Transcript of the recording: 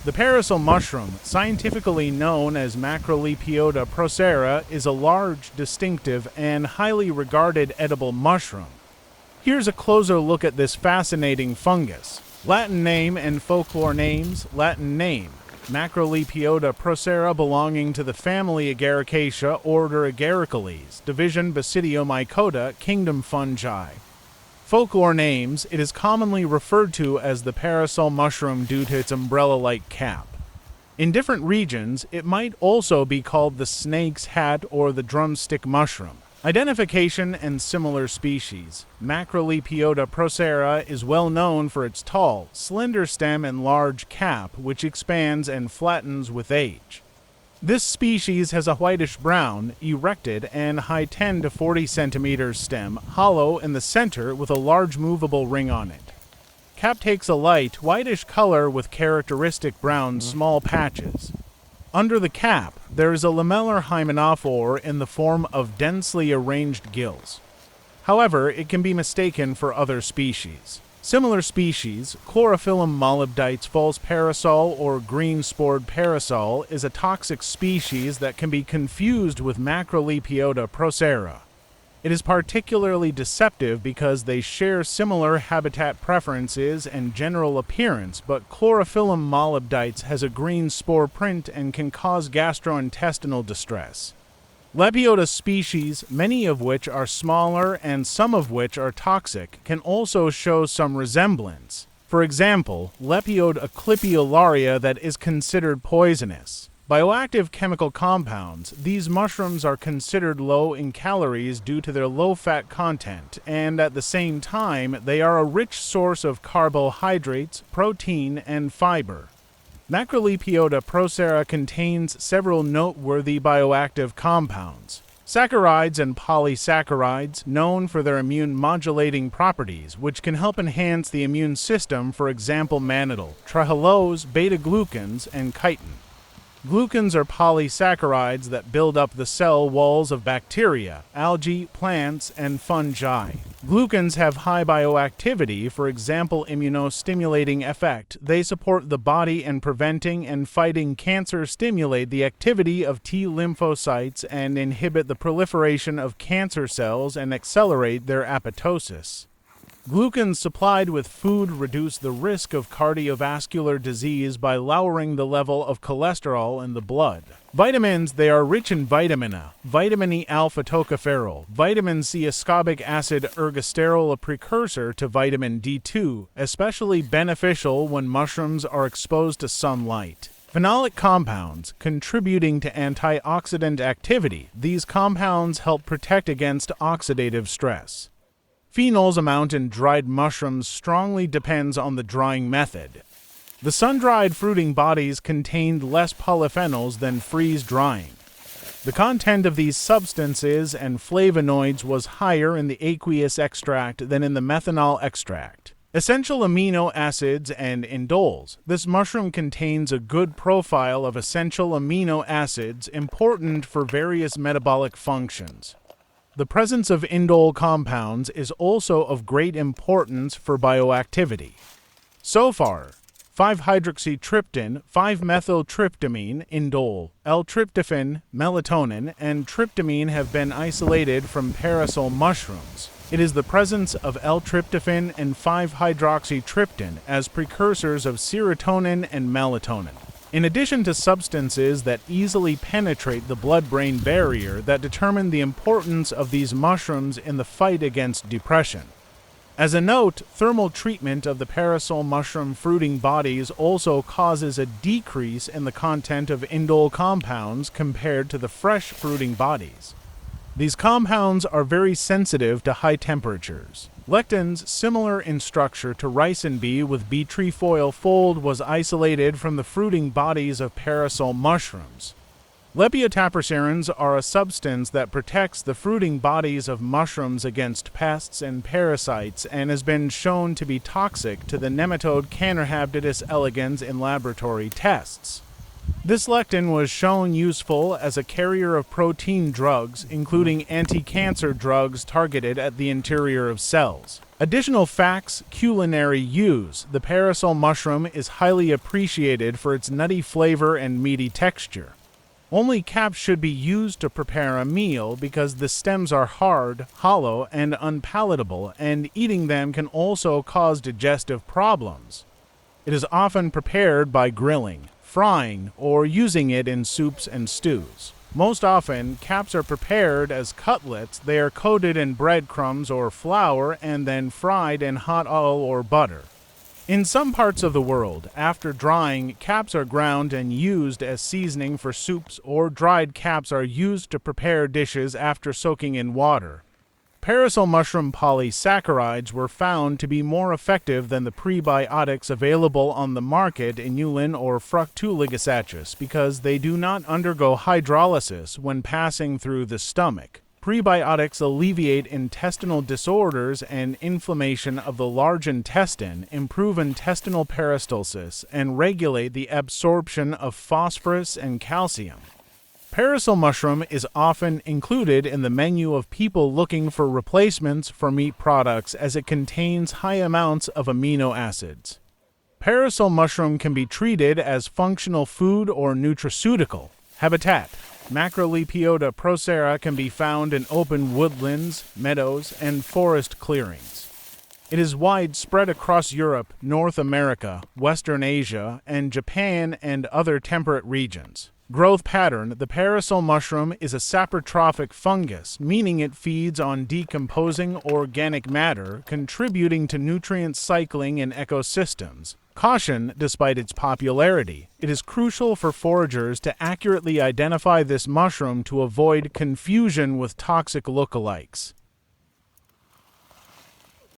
The parasol mushroom, scientifically known as Macrolepiota procera, is a large, distinctive, and highly regarded edible mushroom. Here's a closer look at this fascinating fungus. Latin name and folklore names. Latin name: Macrolepiota procera, belonging to the family Agaricaceae, order Agaricales, division Basidiomycota, kingdom fungi. Folklore names: it is commonly referred to as the parasol mushroom due to its umbrella-like cap. In different regions, it might also be called the snake's hat or the drumstick mushroom. Identification and similar species. Macrolepiota procera is well known for its tall, slender stem and large cap, which expands and flattens with age. This species has a whitish-brown, erected, and high 10 to 40 centimeters stem, hollow in the center with a large movable ring on it. Cap takes a light, whitish color with characteristic brown small patches. Under the cap, there is a lamellar hymenophore in the form of densely arranged gills. However, it can be mistaken for other species. Similar species, Chlorophyllum molybdites false parasol or green-spored parasol, is a toxic species that can be confused with Macrolepiota procera. It is particularly deceptive because they share similar habitat preferences and general appearance, but Chlorophyllum molybdites has a green spore print and can cause gastrointestinal distress. Lepiota species, many of which are smaller and some of which are toxic, can also show some resemblance. For example, Lepiota clipiolaria that is considered poisonous. Bioactive chemical compounds. These mushrooms are considered low in calories due to their low fat content, and at the same time, they are a rich source of carbohydrates, protein, and fiber. Macrolepiota procera contains several noteworthy bioactive compounds. Saccharides and polysaccharides, known for their immune-modulating properties, which can help enhance the immune system, for example mannitol, trehalose, beta-glucans, and chitin. Glucans are polysaccharides that build up the cell walls of bacteria, algae, plants, and fungi. Glucans have high bioactivity, for example immunostimulating effect. They support the body in preventing and fighting cancer, stimulate the activity of T lymphocytes, and inhibit the proliferation of cancer cells and accelerate their apoptosis. Glucans supplied with food reduce the risk of cardiovascular disease by lowering the level of cholesterol in the blood. Vitamins: they are rich in vitamin A, vitamin E alpha tocopherol, vitamin C ascorbic acid ergosterol, a precursor to vitamin D2, especially beneficial when mushrooms are exposed to sunlight. Phenolic compounds, contributing to antioxidant activity. These compounds help protect against oxidative stress. Phenols amount in dried mushrooms strongly depends on the drying method. The sun-dried fruiting bodies contained less polyphenols than freeze-drying. The content of these substances and flavonoids was higher in the aqueous extract than in the methanol extract. Essential amino acids and indoles. This mushroom contains a good profile of essential amino acids important for various metabolic functions. The presence of indole compounds is also of great importance for bioactivity. So far, 5-hydroxytryptin, 5-methyltryptamine, indole, L-tryptophan, melatonin, and tryptamine have been isolated from parasol mushrooms. It is the presence of L-tryptophan and 5-hydroxytryptin as precursors of serotonin and melatonin. In addition to substances that easily penetrate the blood-brain barrier that determine the importance of these mushrooms in the fight against depression. As a note, thermal treatment of the parasol mushroom fruiting bodies also causes a decrease in the content of indole compounds compared to the fresh fruiting bodies. These compounds are very sensitive to high temperatures. Lectins, similar in structure to ricin B with B trefoil fold, was isolated from the fruiting bodies of parasol mushrooms. Lepidopterosaccharins are a substance that protects the fruiting bodies of mushrooms against pests and parasites and has been shown to be toxic to the nematode Caenorhabditis elegans in laboratory tests. This lectin was shown useful as a carrier of protein drugs, including anti-cancer drugs targeted at the interior of cells. Additional facts: culinary use. The parasol mushroom is highly appreciated for its nutty flavor and meaty texture. Only caps should be used to prepare a meal because the stems are hard, hollow, and unpalatable, and eating them can also cause digestive problems. It is often prepared by grilling, frying, or using it in soups and stews. Most often, caps are prepared as cutlets. They are coated in breadcrumbs or flour and then fried in hot oil or butter. In some parts of the world, after drying, caps are ground and used as seasoning for soups, or dried caps are used to prepare dishes after soaking in water. Parasol mushroom polysaccharides were found to be more effective than the prebiotics available on the market, inulin or fructuligosacchus, because they do not undergo hydrolysis when passing through the stomach. Prebiotics alleviate intestinal disorders and inflammation of the large intestine, improve intestinal peristalsis, and regulate the absorption of phosphorus and calcium. Parasol mushroom is often included in the menu of people looking for replacements for meat products as it contains high amounts of amino acids. Parasol mushroom can be treated as functional food or nutraceutical. Habitat: Macrolepiota procera can be found in open woodlands, meadows, and forest clearings. It is widespread across Europe, North America, Western Asia, and Japan and other temperate regions. Growth pattern: the parasol mushroom is a saprotrophic fungus, meaning it feeds on decomposing organic matter, contributing to nutrient cycling in ecosystems. Caution: despite its popularity, it is crucial for foragers to accurately identify this mushroom to avoid confusion with toxic lookalikes.